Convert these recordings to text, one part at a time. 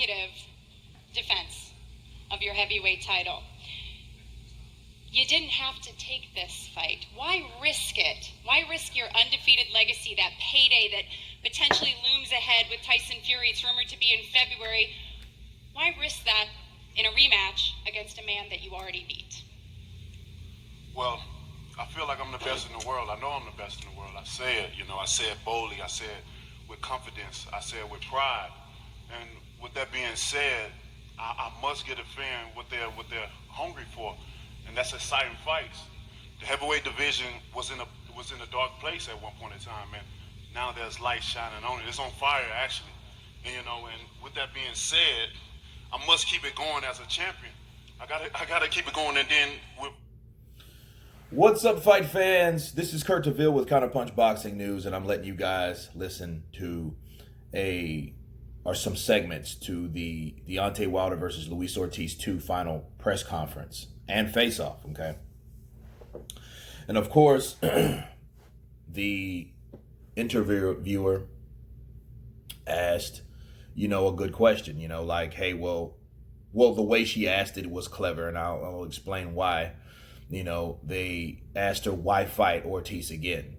consecutive defense of your heavyweight title. You didn't have to take this fight. Why risk it? Why risk your undefeated legacy, that payday that potentially looms ahead with Tyson Fury? It's rumored to be in February. Why risk that in a rematch against a man that you already beat? Well, I feel like I'm the best in the world. I know I'm the best in the world. I say it, I say it boldly. I say it with confidence. I say it with pride. And with that being said, I must get a fan what they're hungry for, and that's exciting fights. The heavyweight division was in a dark place at one point in time, and now there's light shining on it. It's on fire, actually. And with that being said, I must keep it going as a champion. I gotta keep it going, and then with. What's up, fight fans? This is Kurt DeVille with Counterpunch Boxing News, and I'm letting you guys listen to some segments to the Deontay Wilder versus Luis Ortiz 2 final press conference and face-off, okay? And of course, the interviewer asked, a good question, like, hey, well, the way she asked it was clever, and I'll explain why. They asked her, why fight Ortiz again?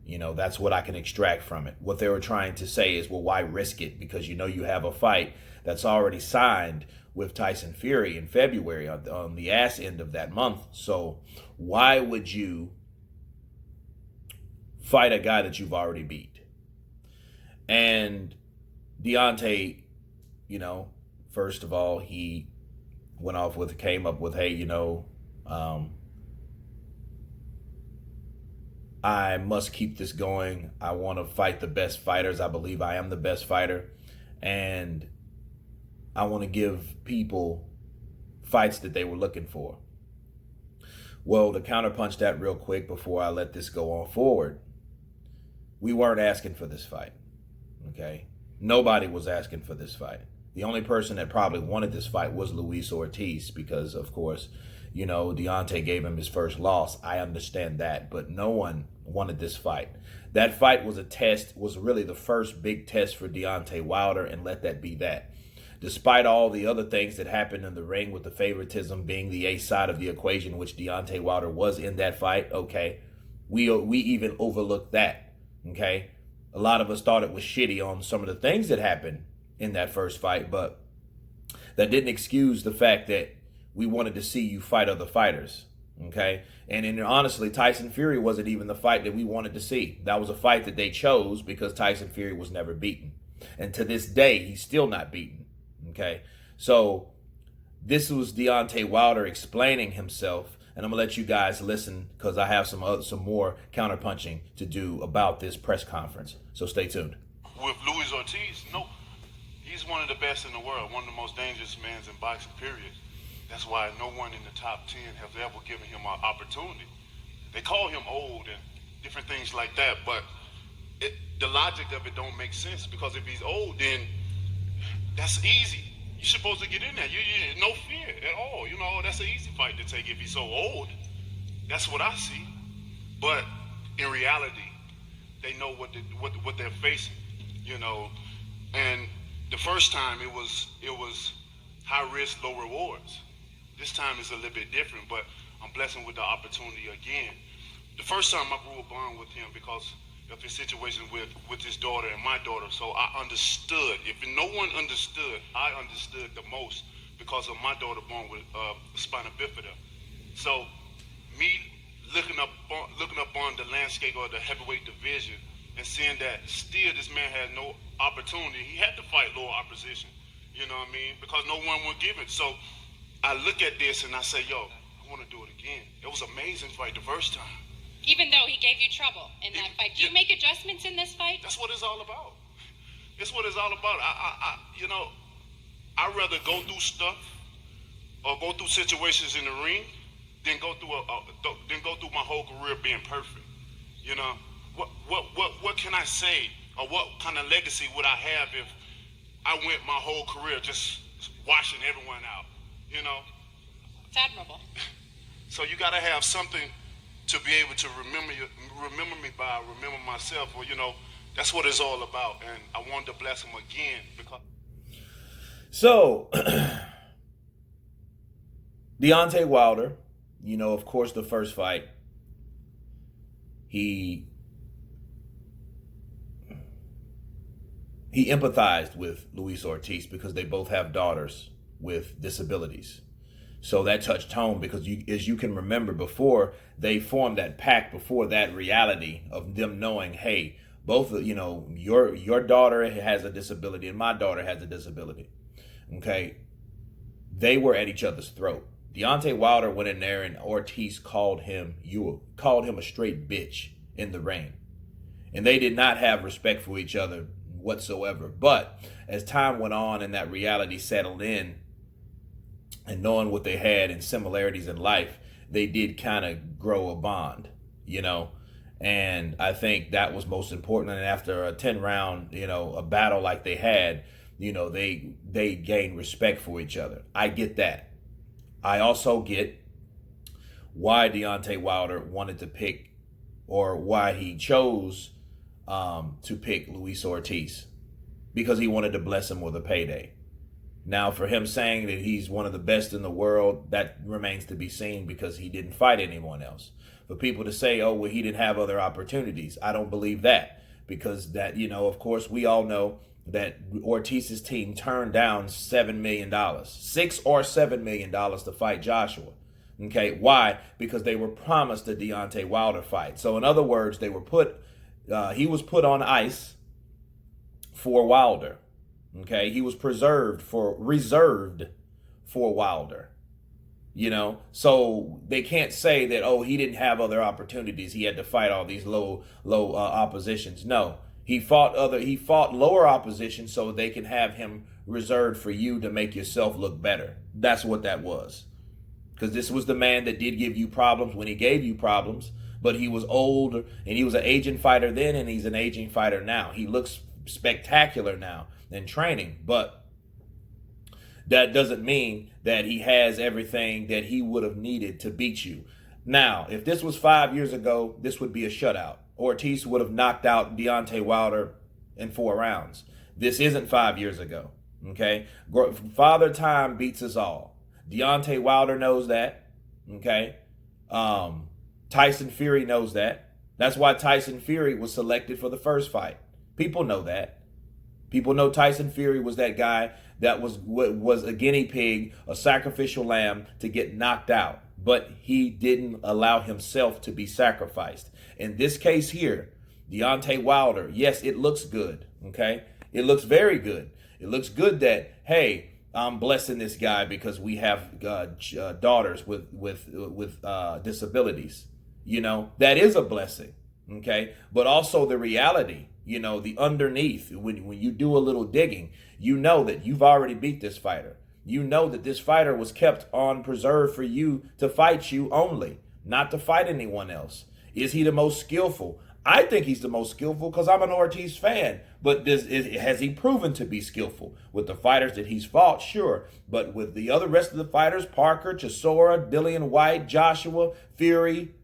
That's what I can extract from it. What they were trying to say is, well, why risk it? Because you have a fight that's already signed with Tyson Fury in February on the ass end of that month. So why would you fight a guy that you've already beat? And Deontay, first of all, he came up with, hey, I must keep this going. I want to fight the best fighters. I believe I am the best fighter. And I want to give people fights that they were looking for. Well, to counterpunch that real quick before I let this go on forward, we weren't asking for this fight, okay? Nobody was asking for this fight. The only person that probably wanted this fight was Luis Ortiz because, of course, Deontay gave him his first loss. I understand that, but no one wanted this fight. That fight was really the first big test for Deontay Wilder, and let that be that. Despite all the other things that happened in the ring with the favoritism being the A side of the equation, which Deontay Wilder was in that fight, okay, we even overlooked that, okay? A lot of us thought it was shitty on some of the things that happened in that first fight, but that didn't excuse the fact that we wanted to see you fight other fighters, okay? And honestly, Tyson Fury wasn't even the fight that we wanted to see. That was a fight that they chose because Tyson Fury was never beaten. And to this day, he's still not beaten, okay? So this was Deontay Wilder explaining himself, and I'm going to let you guys listen because I have some more counterpunching to do about this press conference. So stay tuned. With Luis Ortiz, he's one of the best in the world, one of the most dangerous men in boxing, period. That's why no one in the top 10 has ever given him an opportunity. They call him old and different things like that, but the logic of it don't make sense because if he's old, then that's easy. You're supposed to get in there. You no fear at all. That's an easy fight to take if he's so old. That's what I see. But in reality, they know what they're facing, And the first time it was high risk, low rewards. This time is a little bit different, but I'm blessed with the opportunity again. The first time I grew a bond with him because of his situation with his daughter and my daughter, so I understood. If no one understood, I understood the most because of my daughter born with spina bifida. So me looking up on the landscape of the heavyweight division and seeing that still this man had no opportunity, he had to fight lower opposition. Because no one would give it. So I look at this and I say, I want to do it again. It was an amazing fight the first time. Even though he gave you trouble in that fight. Do you make adjustments in this fight? That's what it's all about. It's what it's all about. I'd rather go through stuff or go through situations in the ring than go through my whole career being perfect. What can I say, or what kind of legacy would I have if I went my whole career just washing everyone out, It's admirable. So you got to have something to be able to remember me by, remember myself, or that's what it's all about. And I wanted to bless him again because. So, Deontay Wilder, of course, the first fight, he empathized with Luis Ortiz because they both have daughters with disabilities. So that touched home because, as you can remember, before they formed that pact, before that reality of them knowing, hey, both your daughter has a disability and my daughter has a disability. Okay, they were at each other's throat. Deontay Wilder went in there and Ortiz called him a straight bitch in the ring, and they did not have respect for each other whatsoever. But as time went on and that reality settled in, and knowing what they had and similarities in life, they did kind of grow a bond, and I think that was most important. And after a 10-round, a battle like they had, they gained respect for each other. I get that. I also get why Deontay Wilder wanted to pick, or why he chose to pick Luis Ortiz, because he wanted to bless him with a payday. Now, for him saying that he's one of the best in the world, that remains to be seen because he didn't fight anyone else. For people to say, oh, well, he didn't have other opportunities, I don't believe that, because that, of course, we all know that Ortiz's team turned down $7 million, $6 or $7 million to fight Joshua. Okay, why? Because they were promised a Deontay Wilder fight. So in other words, he was put on ice for Wilder. Okay, he was reserved for Wilder. So they can't say that, oh, he didn't have other opportunities, he had to fight all these low oppositions. No, he fought lower opposition so they can have him reserved for you to make yourself look better. That's what that was. Because this was the man that did give you problems when he gave you problems, but he was old, and he was an aging fighter then, and he's an aging fighter now. He looks spectacular now in training, but that doesn't mean that he has everything that he would have needed to beat you. Now, if this was 5 years ago, this would be a shutout. Ortiz would have knocked out Deontay Wilder in 4 rounds. This isn't 5 years ago, okay? Father Time beats us all. Deontay Wilder knows that, okay? Tyson Fury knows that. That's why Tyson Fury was selected for the first fight. People know that. People know Tyson Fury was that guy that was a guinea pig, a sacrificial lamb to get knocked out. But he didn't allow himself to be sacrificed. In this case here, Deontay Wilder, yes, it looks good, okay? It looks very good. It looks good that, hey, I'm blessing this guy because we have daughters with disabilities. That is a blessing, okay? But also the reality, the underneath, when you do a little digging, you know that you've already beat this fighter. You know that this fighter was kept on preserve for you to fight you only, not to fight anyone else. Is he the most skillful? I think he's the most skillful because I'm an Ortiz fan. But has he proven to be skillful? With the fighters that he's fought, sure. But with the rest of the fighters, Parker, Chisora, Dillian White, Joshua, Fury,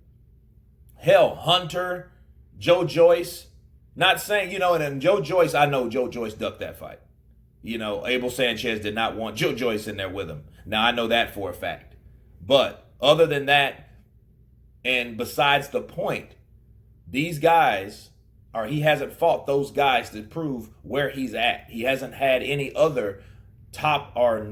hell, Hunter, Joe Joyce. Not saying, and Joe Joyce, I know Joe Joyce ducked that fight. Abel Sanchez did not want Joe Joyce in there with him. Now, I know that for a fact. But other than that, and besides the point, these guys, he hasn't fought those guys to prove where he's at. He hasn't had any other top or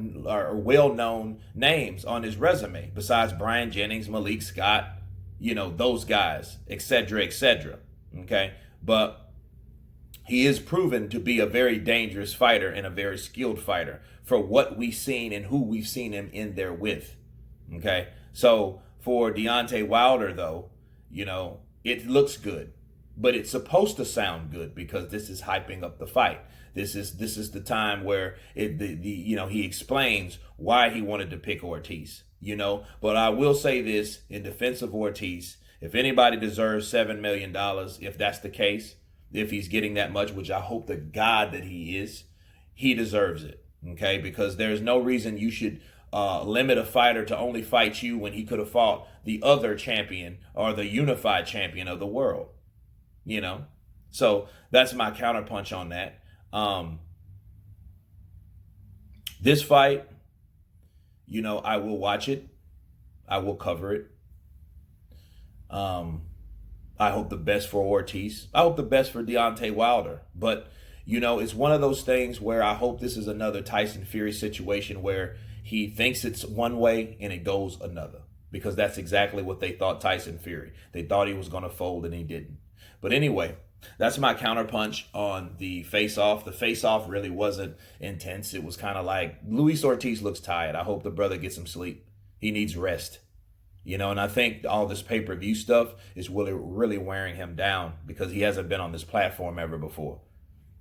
well-known names on his resume besides Brian Jennings, Malik Scott, those guys, etc., etc. Okay? But he is proven to be a very dangerous fighter and a very skilled fighter for what we've seen and who we've seen him in there with. Okay? So for Deontay Wilder, though, it looks good, but it's supposed to sound good because this is hyping up the fight. This is the time where he explains why he wanted to pick Ortiz. But I will say this in defense of Ortiz: if anybody deserves $7 million, if that's the case, if he's getting that much, which I hope to God that he is, he deserves it. Okay, because there's no reason you should limit a fighter to only fight you when he could have fought the other champion or the unified champion of the world. So that's my counterpunch on that. This fight, you know, I will watch it. I will cover it. I hope the best for Ortiz. I hope the best for Deontay Wilder. But, you know, it's one of those things where I hope this is another Tyson Fury situation where he thinks it's one way and it goes another. Because that's exactly what they thought Tyson Fury. They thought he was going to fold and he didn't. But anyway, that's my counterpunch on the face-off. The face-off really wasn't intense. It was kind of like, Luis Ortiz looks tired. I hope the brother gets some sleep. He needs rest. You know, and I think all this pay-per-view stuff is really wearing him down because he hasn't been on this platform ever before.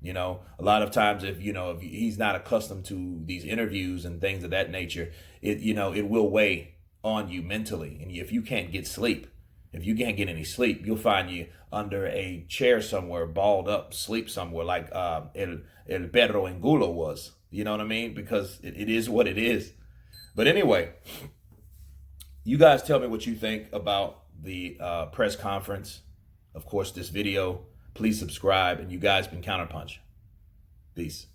You know, a lot of times if he's not accustomed to these interviews and things of that nature, it will weigh on you mentally. And if you can't get sleep, if you can't get any sleep, you'll find you under a chair somewhere, balled up, sleep somewhere like El Perro Angulo was. You know what I mean? Because it is what it is. But anyway, you guys tell me what you think about the press conference. Of course, this video. Please subscribe. And you guys been Counterpunch. Peace.